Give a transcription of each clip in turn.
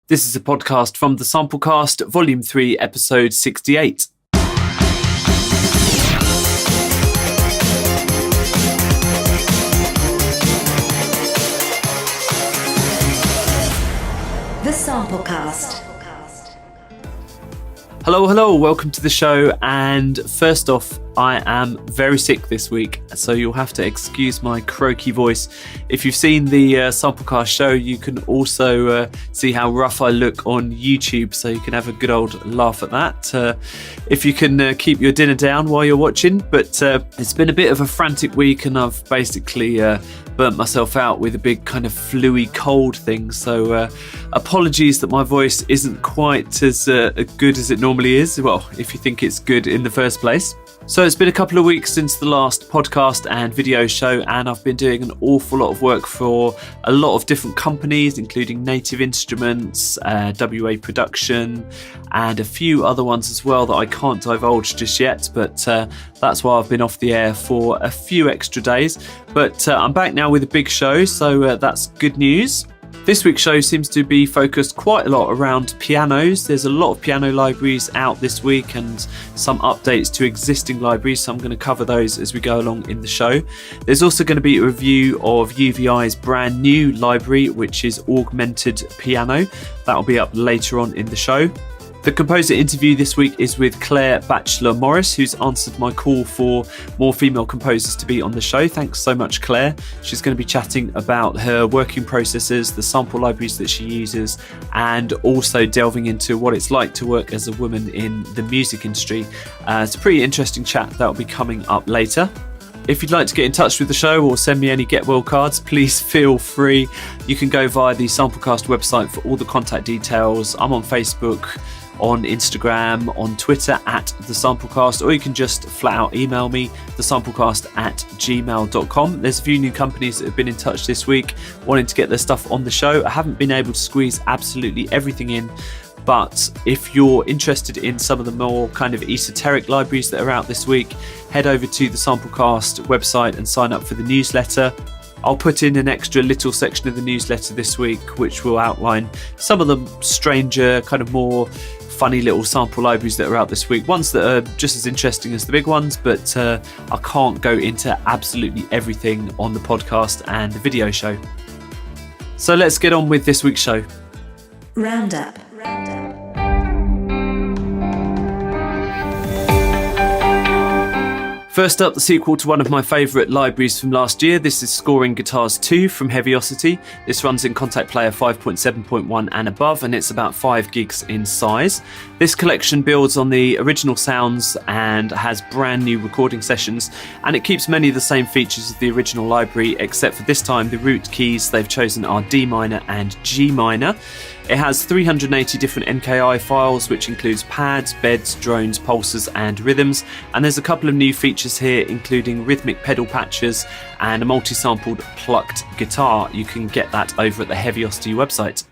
This is a podcast from the Samplecast, Volume 3, Episode 68. The Samplecast. Hello, welcome to the show. And first off, I am very sick this week, so you'll have to excuse my croaky voice. If you've seen the Samplecast show, you can also see how rough I look on YouTube, so you can have a good old laugh at that. If you can keep your dinner down while you're watching. But it's been a bit of a frantic week, and I've basically burnt myself out with a big kind of flu-y cold thing. So apologies that my voice isn't quite as good as it normally is. Well, if you think it's good in the first place. So it's been a couple of weeks since the last podcast and video show, and I've been doing an awful lot of work for a lot of different companies, including Native Instruments, WA Production, and a few other ones as well that I can't divulge just yet, but that's why I've been off the air for a few extra days. But I'm back now with a big show, so that's good news. This week's show seems to be focused quite a lot around pianos. There's a lot of piano libraries out this week and some updates to existing libraries, so I'm going to cover those as we go along in the show. There's also going to be a review of UVI's brand new library, which is Augmented Piano. That'll be up later on in the show. The composer interview this week is with Claire Batchelor Morris, who's answered my call for more female composers to be on the show. Thanks so much, Claire. She's going to be chatting about her working processes, the sample libraries that she uses, and also delving into what it's like to work as a woman in the music industry. It's a pretty interesting chat that will be coming up later. If you'd like to get in touch with the show or send me any Get Well cards, please feel free. You can go via the Samplecast website for all the contact details. I'm on Facebook, on Instagram, on Twitter at The Samplecast, or you can just flat out email me, thesamplecast@gmail.com. There's a few new companies that have been in touch this week wanting to get their stuff on the show. I haven't been able to squeeze absolutely everything in, but if you're interested in some of the more kind of esoteric libraries that are out this week, head over to the Samplecast website and sign up for the newsletter. I'll put in an extra little section of the newsletter this week, which will outline some of the stranger, kind of more funny little sample libraries that are out this week. Ones that are just as interesting as the big ones, but I can't go into absolutely everything on the podcast and the video show. So let's get on with this week's show. Roundup. First up, the sequel to one of my favourite libraries from last year. This is Scoring Guitars 2 from Heavyocity. This runs in Contact Player 5.7.1 and above, and it's about 5 gigs in size. This collection builds on the original sounds and has brand new recording sessions, and it keeps many of the same features as the original library, except for this time the root keys they've chosen are D minor and G minor. It has 380 different NKI files, which includes pads, beds, drones, pulses and rhythms, and there's a couple of new features here, including rhythmic pedal patches and a multi-sampled plucked guitar. You can get that over at the Heavyocity website.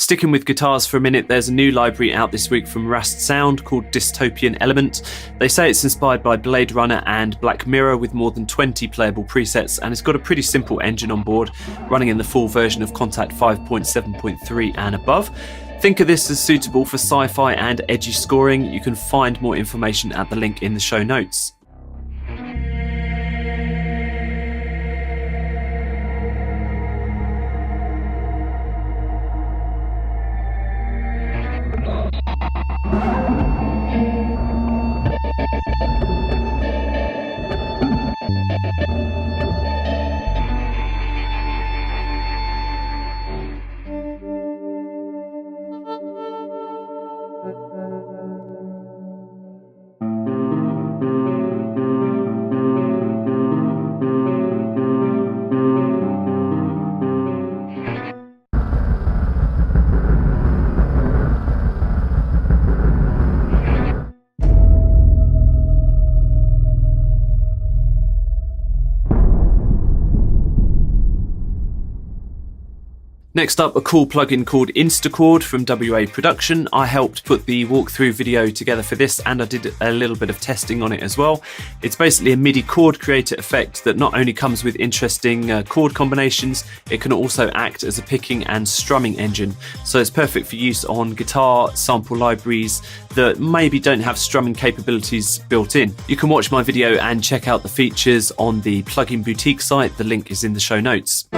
Sticking with guitars for a minute, there's a new library out this week from Rast Sound called Dystopian Element. They say it's inspired by Blade Runner and Black Mirror with more than 20 playable presets, and it's got a pretty simple engine on board, running in the full version of Contact 5.7.3 and above. Think of this as suitable for sci-fi and edgy scoring. You can find more information at the link in the show notes. Next up, a cool plugin called Instachord from WA Production. I helped put the walkthrough video together for this, and I did a little bit of testing on it as well. It's basically a MIDI chord creator effect that not only comes with interesting chord combinations, it can also act as a picking and strumming engine. So it's perfect for use on guitar sample libraries that maybe don't have strumming capabilities built in. You can watch my video and check out the features on the Plugin Boutique site. The link is in the show notes.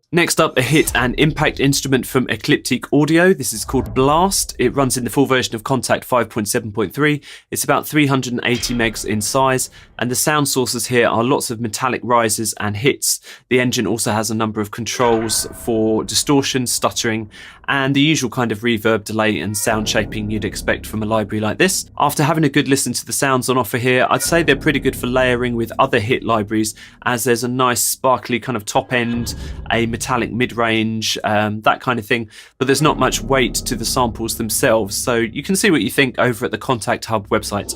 Next up, a hit and impact instrument from Ecliptiq Audio. This is called Blast. It runs in the full version of Contact 5.7.3. It's about 380 megs in size, and the sound sources here are lots of metallic rises and hits. The engine also has a number of controls for distortion, stuttering, and the usual kind of reverb, delay, and sound shaping you'd expect from a library like this. After having a good listen to the sounds on offer here, I'd say they're pretty good for layering with other hit libraries, as there's a nice sparkly kind of top end, a metallic mid-range, that kind of thing, but there's not much weight to the samples themselves, so you can see what you think over at the Contact Hub website.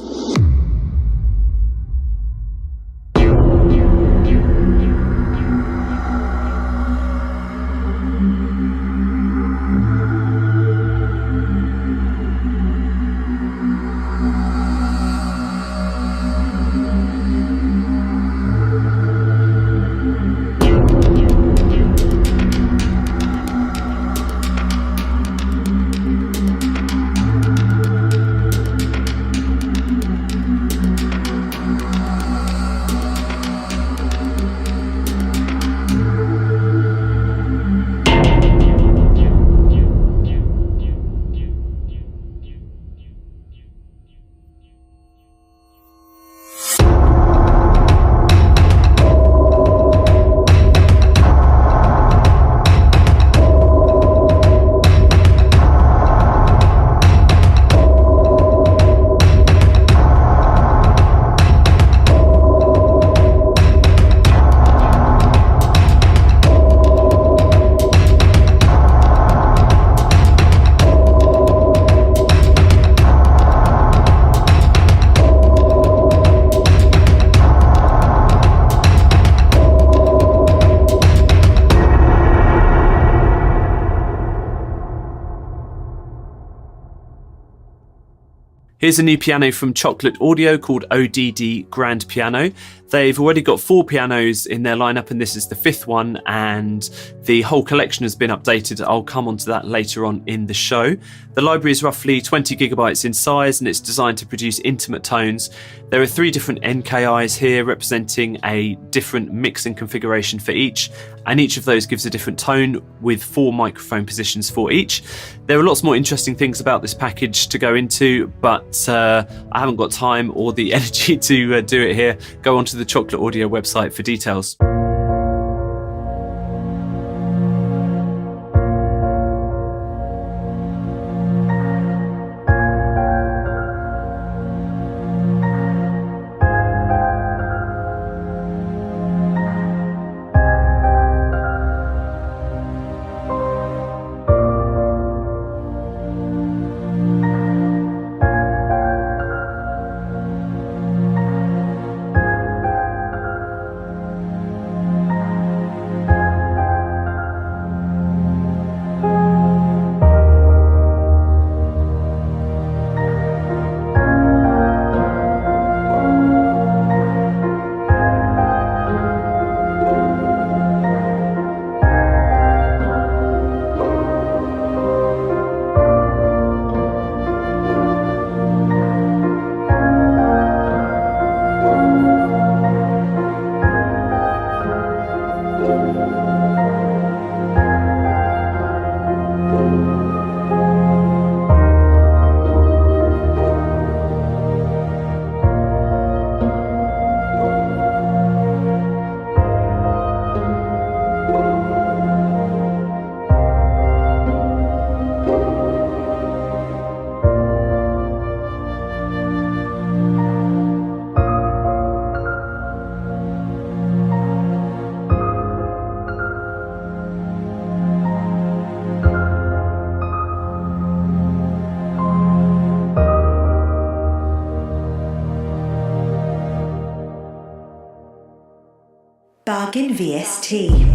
Here's a new piano from Chocolate Audio called ODD Grand Piano. They've already got 4 pianos in their lineup, and this is the 5th one, and the whole collection has been updated. I'll come on to that later on in the show. The library is roughly 20 gigabytes in size, and it's designed to produce intimate tones. There are 3 different NKIs here representing a different mixing configuration for each, and each of those gives a different tone with 4 microphone positions for each. There are lots more interesting things about this package to go into, but I haven't got time or the energy to do it here. Go onto the Chocolate Audio website for details. Plugin VST.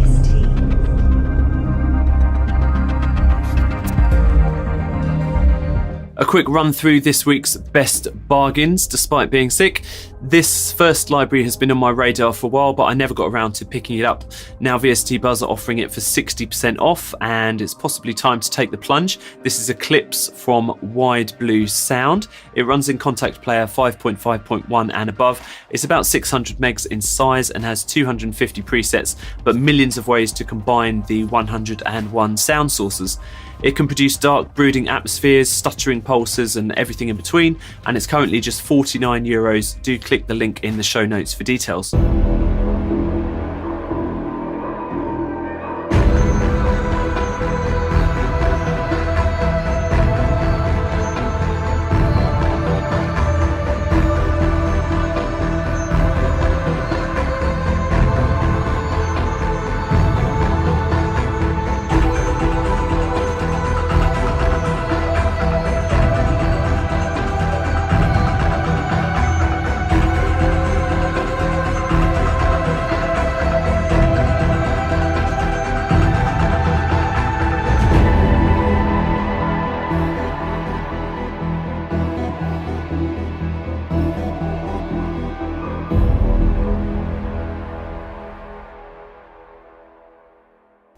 A quick run through this week's best bargains despite being sick. This first library has been on my radar for a while, but I never got around to picking it up. Now VST Buzz are offering it for 60% off, and it's possibly time to take the plunge. This is Ecliptiq from Wide Blue Sound. It runs in Contact Player 5.5.1 and above. It's about 600 megs in size and has 250 presets, but millions of ways to combine the 101 sound sources. It can produce dark, brooding atmospheres, stuttering pulses, and everything in between, and it's currently just €49. Do click the link in the show notes for details.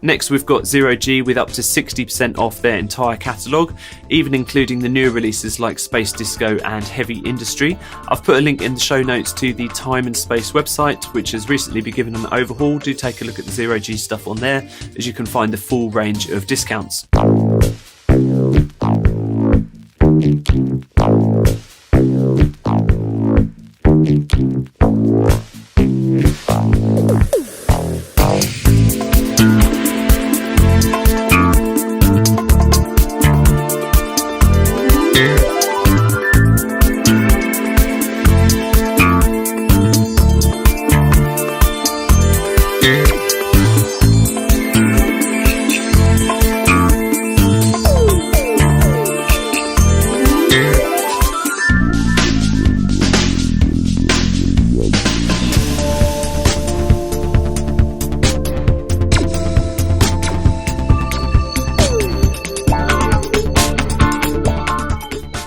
Next, we've got Zero G with up to 60% off their entire catalogue, even including the newer releases like Space Disco and Heavy Industry. I've put a link in the show notes to the Time and Space website, which has recently been given an overhaul. Do take a look at the Zero G stuff on there, as you can find the full range of discounts.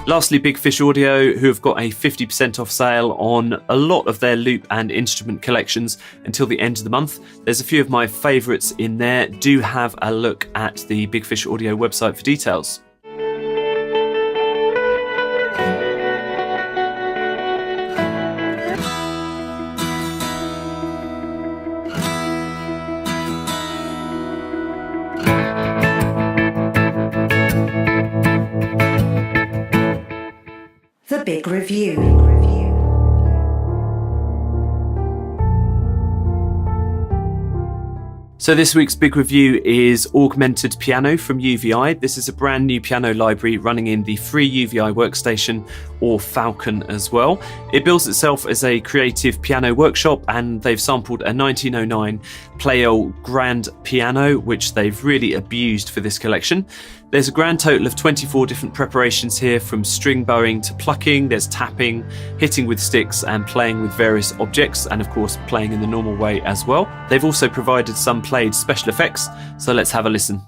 Lastly, Big Fish Audio, who have got a 50% off sale on a lot of their loop and instrument collections until the end of the month. There's a few of my favourites in there. Do have a look at the Big Fish Audio website for details. The Big Review. So this week's big review is Augmented Piano from UVI. This is a brand new piano library running in the free UVI workstation, or Falcon as well. It bills itself as a creative piano workshop, and they've sampled a 1909 Pleyel grand piano, which they've really abused for this collection. There's a grand total of 24 different preparations here, from string bowing to plucking. There's tapping, hitting with sticks, and playing with various objects, and of course playing in the normal way as well. They've also provided some played special effects, so let's have a listen.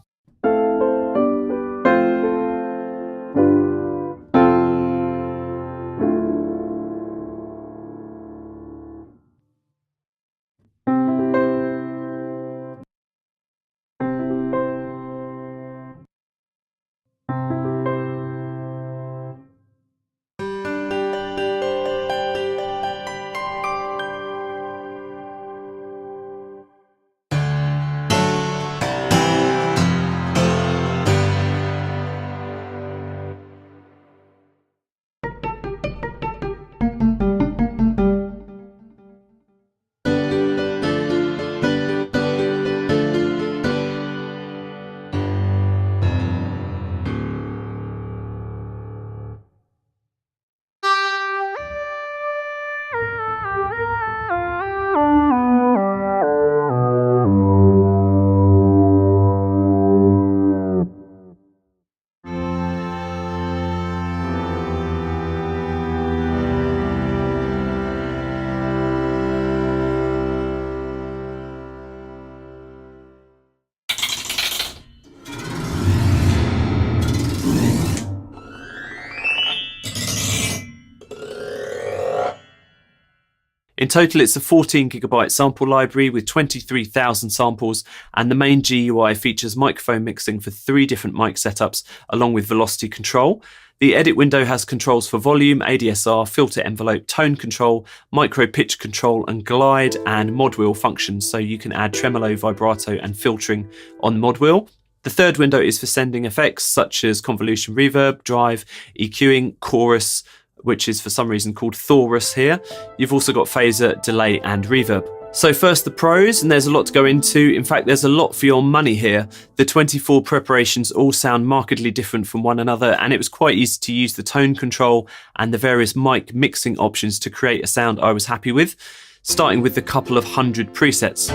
In total, it's a 14GB sample library with 23,000 samples, and the main GUI features microphone mixing for 3 different mic setups, along with velocity control. The edit window has controls for volume, ADSR, filter envelope, tone control, micro pitch control, and glide and mod wheel functions, so you can add tremolo, vibrato, and filtering on the mod wheel. The third window is for sending effects such as convolution reverb, drive, EQing, chorus, which is for some reason called Thorus here. You've also got phaser, delay, and reverb. So first the pros, and there's a lot to go into. In fact, there's a lot for your money here. The 24 preparations all sound markedly different from one another, and it was quite easy to use the tone control and the various mic mixing options to create a sound I was happy with, starting with the couple of 100 presets.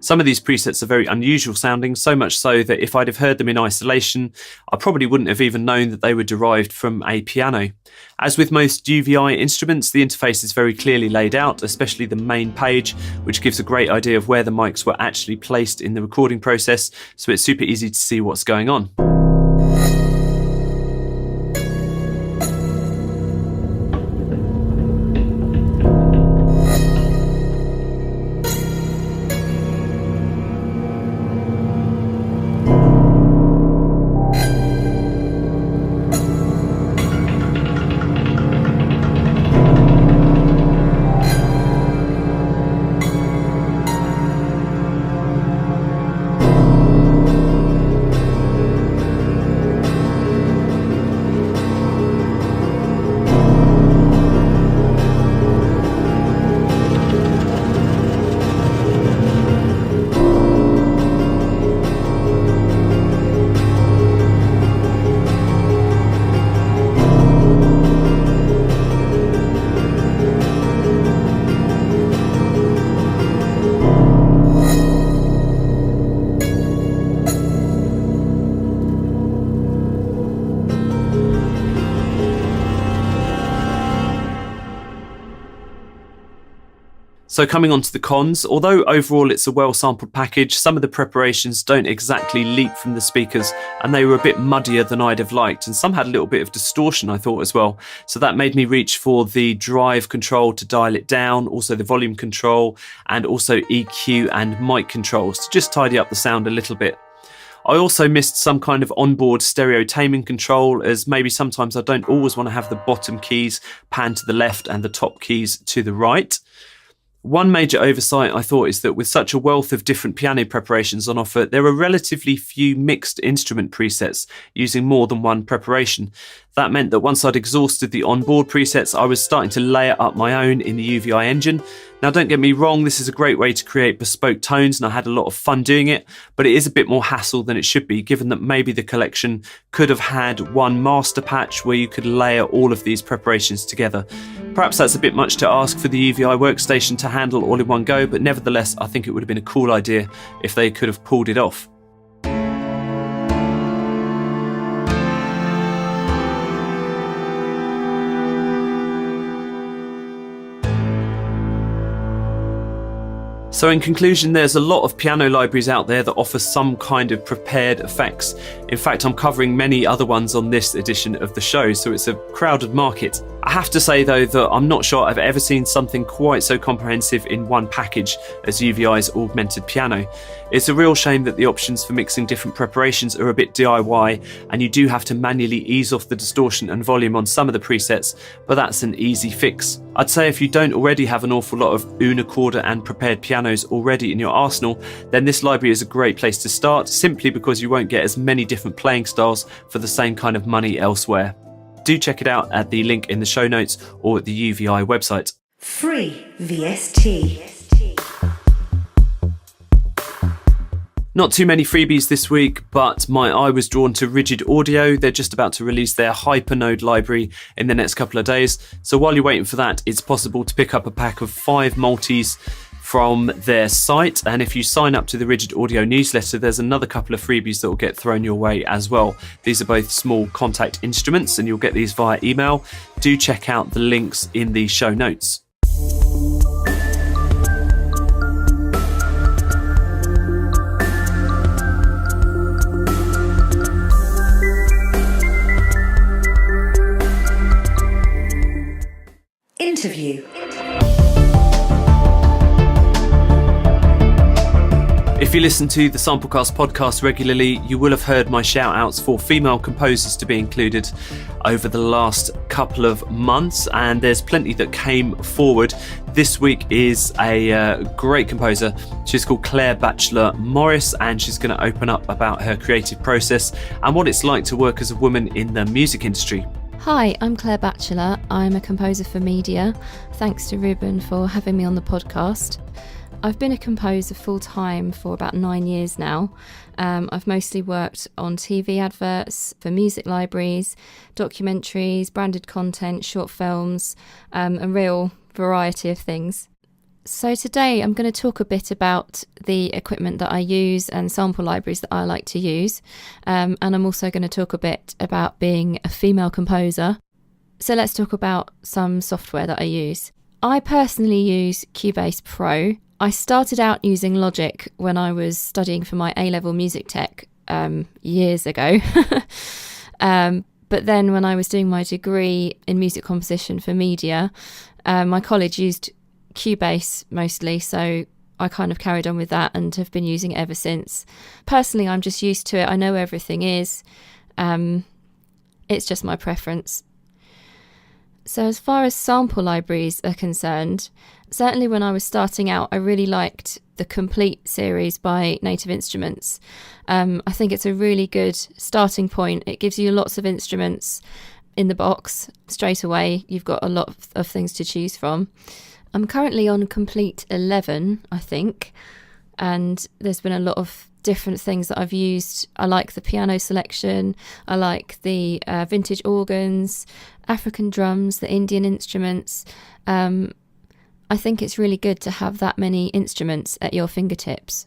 Some of these presets are very unusual sounding, so much so that if I'd have heard them in isolation, I probably wouldn't have even known that they were derived from a piano. As with most UVI instruments, the interface is very clearly laid out, especially the main page, which gives a great idea of where the mics were actually placed in the recording process, so it's super easy to see what's going on. So coming on to the cons, although overall it's a well-sampled package, some of the preparations don't exactly leap from the speakers, and they were a bit muddier than I'd have liked, and some had a little bit of distortion, I thought, as well. So that made me reach for the drive control to dial it down, also the volume control, and also EQ and mic controls to just tidy up the sound a little bit. I also missed some kind of onboard stereo taming control, as maybe sometimes I don't always want to have the bottom keys pan to the left and the top keys to the right. One major oversight, I thought, is that with such a wealth of different piano preparations on offer, there are relatively few mixed instrument presets using more than one preparation. That meant that once I'd exhausted the onboard presets, I was starting to layer up my own in the UVI engine. Now, don't get me wrong, this is a great way to create bespoke tones, and I had a lot of fun doing it, but it is a bit more hassle than it should be, given that maybe the collection could have had one master patch where you could layer all of these preparations together. Perhaps that's a bit much to ask for the UVI workstation to handle all in one go, but nevertheless, I think it would have been a cool idea if they could have pulled it off. So in conclusion, there's a lot of piano libraries out there that offer some kind of prepared effects. In fact, I'm covering many other ones on this edition of the show, so it's a crowded market. I have to say though that I'm not sure I've ever seen something quite so comprehensive in one package as UVI's Augmented Piano. It's a real shame that the options for mixing different preparations are a bit DIY, and you do have to manually ease off the distortion and volume on some of the presets, but that's an easy fix. I'd say if you don't already have an awful lot of unicorder and prepared pianos already in your arsenal, then this library is a great place to start, simply because you won't get as many different playing styles for the same kind of money elsewhere. Do check it out at the link in the show notes or at the UVI website. Free VST. Not too many freebies this week, but my eye was drawn to Rigid Audio. They're just about to release their Hypernode library in the next couple of days. So while you're waiting for that, it's possible to pick up a pack of 5 multis from their site. And if you sign up to the Rigid Audio newsletter, there's another couple of freebies that will get thrown your way as well. These are both small contact instruments, and you'll get these via email. Do check out the links in the show notes. Interview. If you listen to the Samplecast podcast regularly, you will have heard my shout outs for female composers to be included over the last couple of months, and there's plenty that came forward. This week is a great composer. She's called Claire Batchelor Morris, and she's going to open up about her creative process and what it's like to work as a woman in the music industry. Hi, I'm Claire Batchelor. I'm a composer for media. Thanks to Ruben for having me on the podcast. I've been a composer full-time for about 9 years now. I've mostly worked on TV adverts, for music libraries, documentaries, branded content, short films, a real variety of things. So today I'm going to talk a bit about the equipment that I use and sample libraries that I like to use. And I'm also going to talk a bit about being a female composer. So let's talk about some software that I use. I personally use Cubase Pro. I started out using Logic when I was studying for my A-level music tech years ago. But then when I was doing my degree in music composition for media, my college used Cubase mostly, so I kind of carried on with that and have been using it ever since. Personally, I'm just used to it. I know everything is. It's just my preference. So as far as sample libraries are concerned, certainly when I was starting out, I really liked the Complete series by Native Instruments. I think it's a really good starting point. It gives you lots of instruments in the box straight away. You've got a lot of things to choose from. I'm currently on Complete 11, I think, and there's been a lot of different things that I've used. I like the piano selection, I like the vintage organs, African drums, the Indian instruments. I think it's really good to have that many instruments at your fingertips.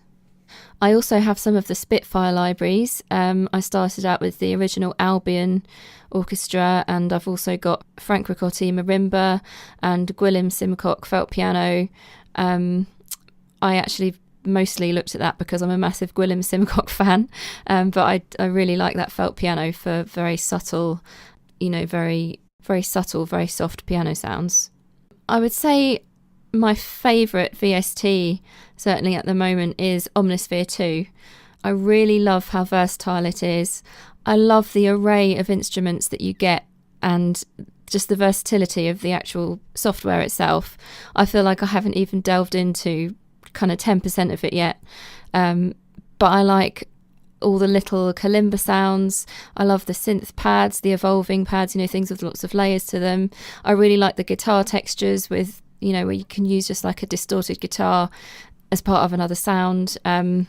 I also have some of the Spitfire libraries. I started out with the original Albion orchestra, and I've also got Frank Ricotti marimba and Gwilym Simcock felt piano. I actually mostly looked at that because I'm a massive Gwilym Simcock fan, but I really like that felt piano for very subtle, very, very subtle, very soft piano sounds. I would say my favourite VST, certainly at the moment, is Omnisphere 2. I really love how versatile it is. I love the array of instruments that you get and just the versatility of the actual software itself. I feel like I haven't even delved into kind of 10% of it yet. But I like all the little kalimba sounds. I love the synth pads, the evolving pads, things with lots of layers to them. I really like the guitar textures with, where you can use just like a distorted guitar as part of another sound. And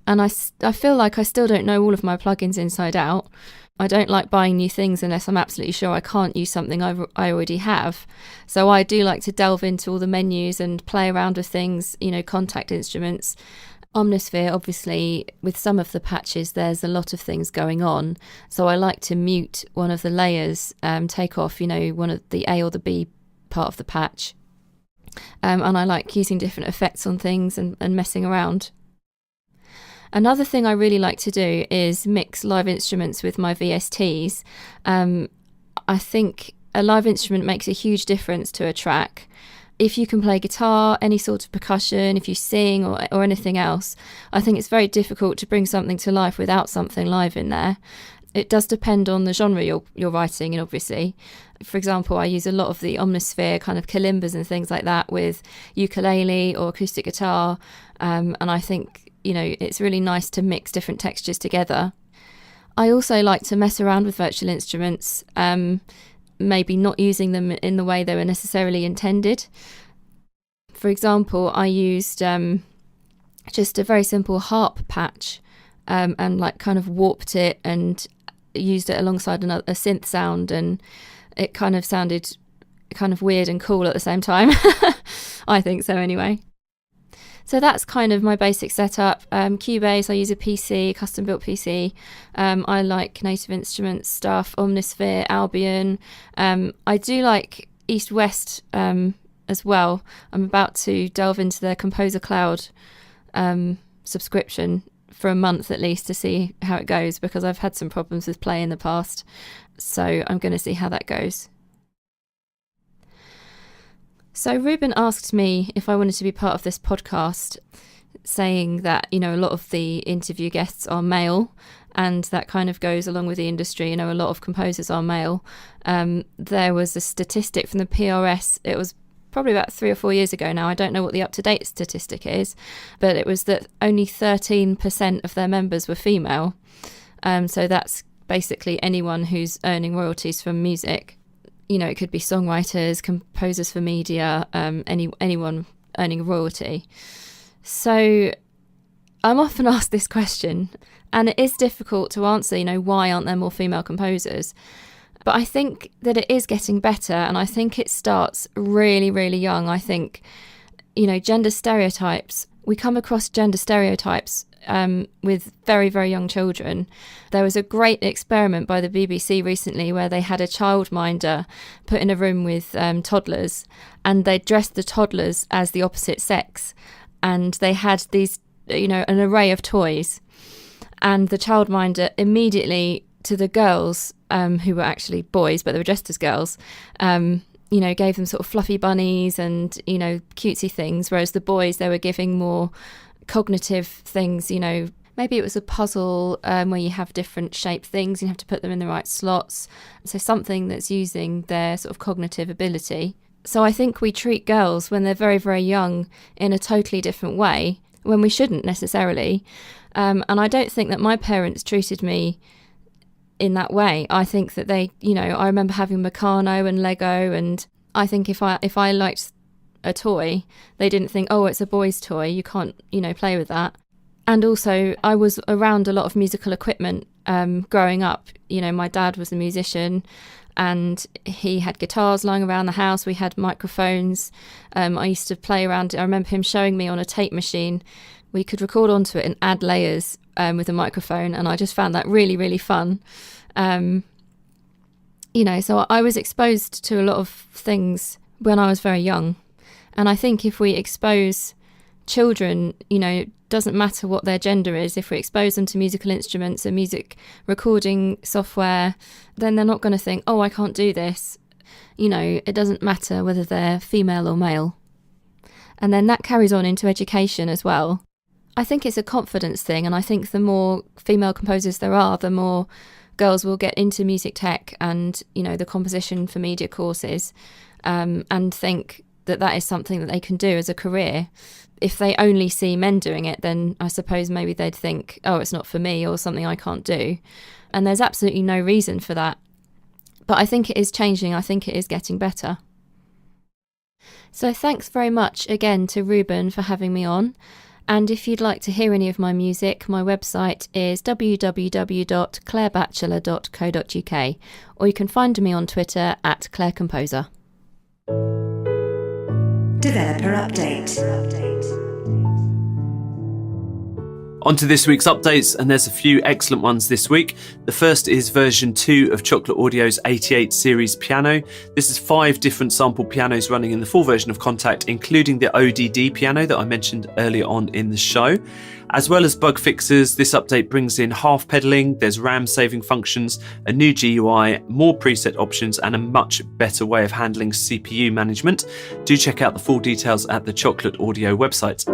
I feel like I still don't know all of my plugins inside out. I don't like buying new things unless I'm absolutely sure I can't use something I already have. So I do like to delve into all the menus and play around with things, contact instruments. Omnisphere, obviously, with some of the patches, there's a lot of things going on. So I like to mute one of the layers, take off, one of the A or the B part of the patch. And I like using different effects on things and messing around. Another thing I really like to do is mix live instruments with my VSTs. I think a live instrument makes a huge difference to a track. If you can play guitar, any sort of percussion, if you sing or anything else, I think it's very difficult to bring something to life without something live in there. It does depend on the genre you're writing in, obviously. For example, I use a lot of the Omnisphere kind of kalimbas and things like that with ukulele or acoustic guitar, and I think it's really nice to mix different textures together. I also like to mess around with virtual instruments, maybe not using them in the way they were necessarily intended. For example, I used just a very simple harp patch and like kind of warped it and used it alongside a synth sound, and it kind of sounded kind of weird and cool at the same time. I think so anyway. So that's kind of my basic setup. Cubase, I use a PC, custom built PC. I like Native Instruments stuff, Omnisphere, Albion. I do like East West as well. I'm about to delve into their Composer Cloud subscription for a month at least to see how it goes, because I've had some problems with Play in the past. So I'm going to see how that goes. So Ruben asked me if I wanted to be part of this podcast, saying that, a lot of the interview guests are male, and that kind of goes along with the industry. A lot of composers are male. There was a statistic from the PRS. It was probably about 3 or 4 years ago now. I don't know what the up-to-date statistic is, but it was that only 13% of their members were female. So that's basically anyone who's earning royalties from music. It could be songwriters, composers for media, anyone earning a royalty. So I'm often asked this question, and it is difficult to answer, why aren't there more female composers? But I think that it is getting better, and I think it starts really, really young. I think, gender stereotypes, we come across gender stereotypes with very, very young children. There was a great experiment by the BBC recently where they had a childminder put in a room with toddlers, and they dressed the toddlers as the opposite sex, and they had these, an array of toys, and the childminder immediately to the girls, who were actually boys but they were dressed as girls, gave them sort of fluffy bunnies and cutesy things, whereas the boys, they were giving more cognitive things. Maybe it was a puzzle where you have different shaped things, you have to put them in the right slots, so something that's using their sort of cognitive ability. So I think we treat girls when they're very, very young in a totally different way, when we shouldn't necessarily. And I don't think that my parents treated me in that way. I think that they, I remember having Meccano and Lego, and I think if I liked a toy, they didn't think, oh, it's a boy's toy, you can't, play with that. And also, I was around a lot of musical equipment growing up. My dad was a musician, and he had guitars lying around the house. We had microphones. I used to play around. I remember him showing me on a tape machine. We could record onto it and add layers with a microphone, and I just found that really, really fun. So I was exposed to a lot of things when I was very young. And I think if we expose children, doesn't matter what their gender is, if we expose them to musical instruments and music recording software, then they're not going to think, oh, I can't do this. It doesn't matter whether they're female or male. And then that carries on into education as well. I think it's a confidence thing, and I think the more female composers there are, the more girls will get into music tech and, the composition for media courses, and think that is something that they can do as a career. If they only see men doing it, then I suppose maybe they'd think, oh, it's not for me, or something I can't do. And there's absolutely no reason for that. But I think it is changing. I think it is getting better. So thanks very much again to Ruben for having me on. And if you'd like to hear any of my music, my website is www.clairebatchelor.co.uk, or you can find me on Twitter at clairecomposer. Developer update. On to this week's updates, and there's a few excellent ones this week. The first is version 2 of Chocolate Audio's 88 series piano. This is 5 different sample pianos running in the full version of Contact, including the ODD piano that I mentioned earlier on in the show. As well as bug fixes, this update brings in half pedaling, there's RAM saving functions, a new GUI, more preset options, and a much better way of handling CPU management. Do check out the full details at the Chocolate Audio website.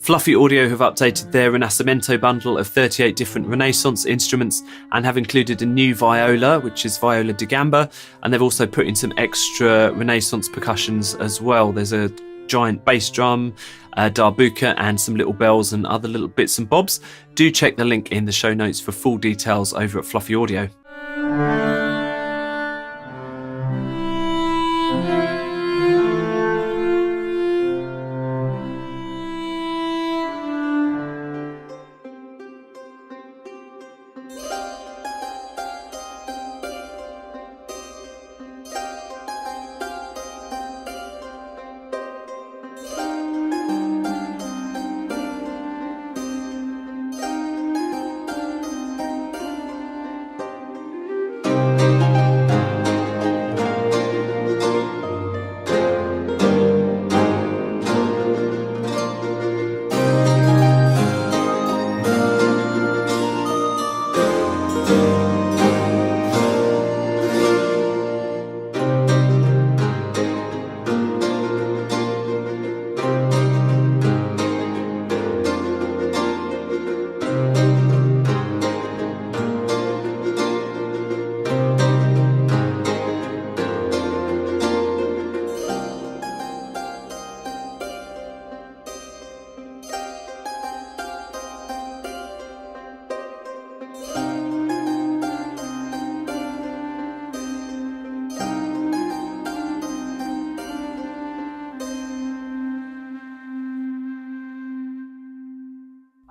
Fluffy Audio have updated their Rinascimento bundle of 38 different Renaissance instruments and have included a new viola, which is viola da gamba, and they've also put in some extra Renaissance percussions as well. There's a giant bass drum, a darbuka, and some little bells and other little bits and bobs. Do check the link in the show notes for full details over at Fluffy Audio.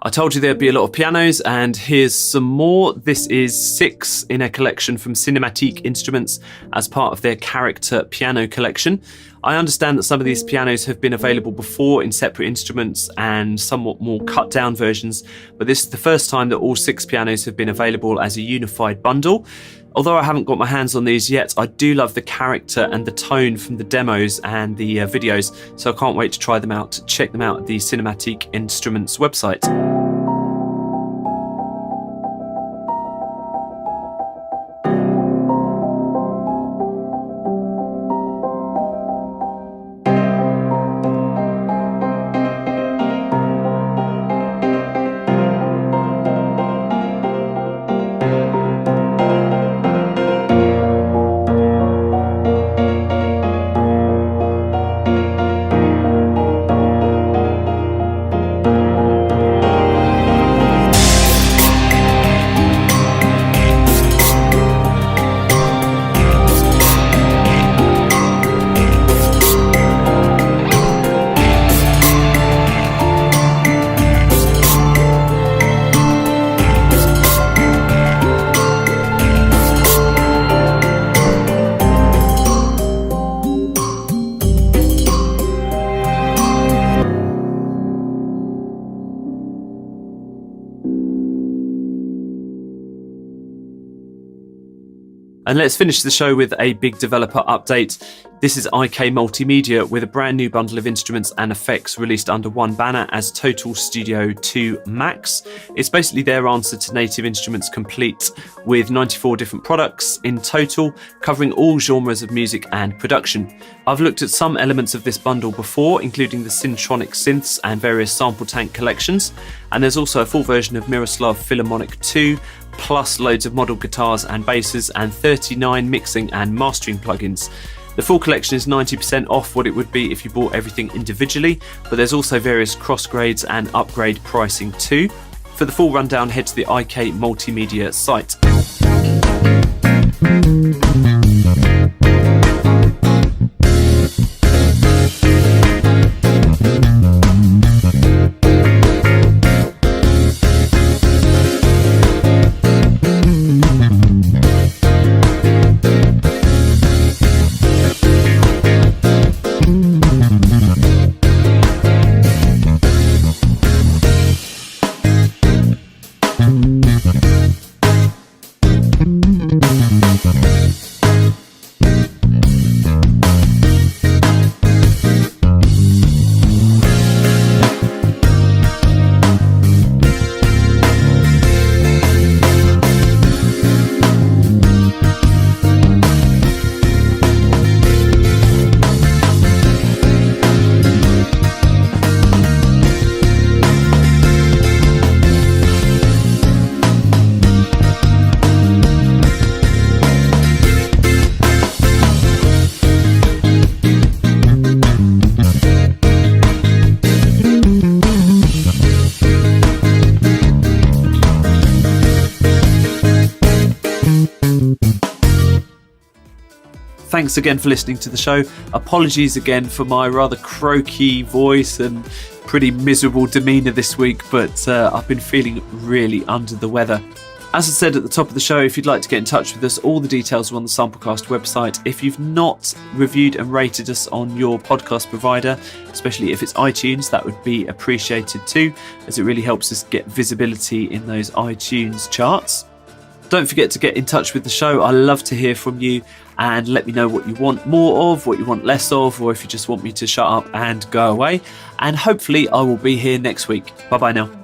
I told you there'd be a lot of pianos, and here's some more. This is 6 in a collection from Cinematique Instruments as part of their Charakter piano collection. I understand that some of these pianos have been available before in separate instruments and somewhat more cut down versions, but this is the first time that all 6 pianos have been available as a unified bundle. Although I haven't got my hands on these yet, I do love the character and the tone from the demos and the videos, so I can't wait to try them out. Check them out at the Cinematique Instruments website. And let's finish the show with a big developer update. This is IK Multimedia with a brand new bundle of instruments and effects released under one banner as Total Studio 2 Max. It's basically their answer to Native Instruments Complete, with 94 different products in total, covering all genres of music and production. I've looked at some elements of this bundle before, including the Syntronic synths and various sample tank collections, and there's also a full version of Miroslav Philharmonic 2, plus loads of model guitars and basses and 39 mixing and mastering plugins. The full collection is 90% off what it would be if you bought everything individually, but there's also various cross grades and upgrade pricing too. For the full rundown, head to the IK Multimedia site. thanks again for listening to the show. Apologies again for my rather croaky voice and pretty miserable demeanour this week, but I've been feeling really under the weather. As I said at the top of the show, if you'd like to get in touch with us, all the details are on the Samplecast website. If you've not reviewed and rated us on your podcast provider, especially if it's iTunes, that would be appreciated too, as it really helps us get visibility in those iTunes charts. Don't forget to get in touch with the show. I love to hear from you, and let me know what you want more of, what you want less of, or if you just want me to shut up and go away. And hopefully I will be here next week. Bye bye now.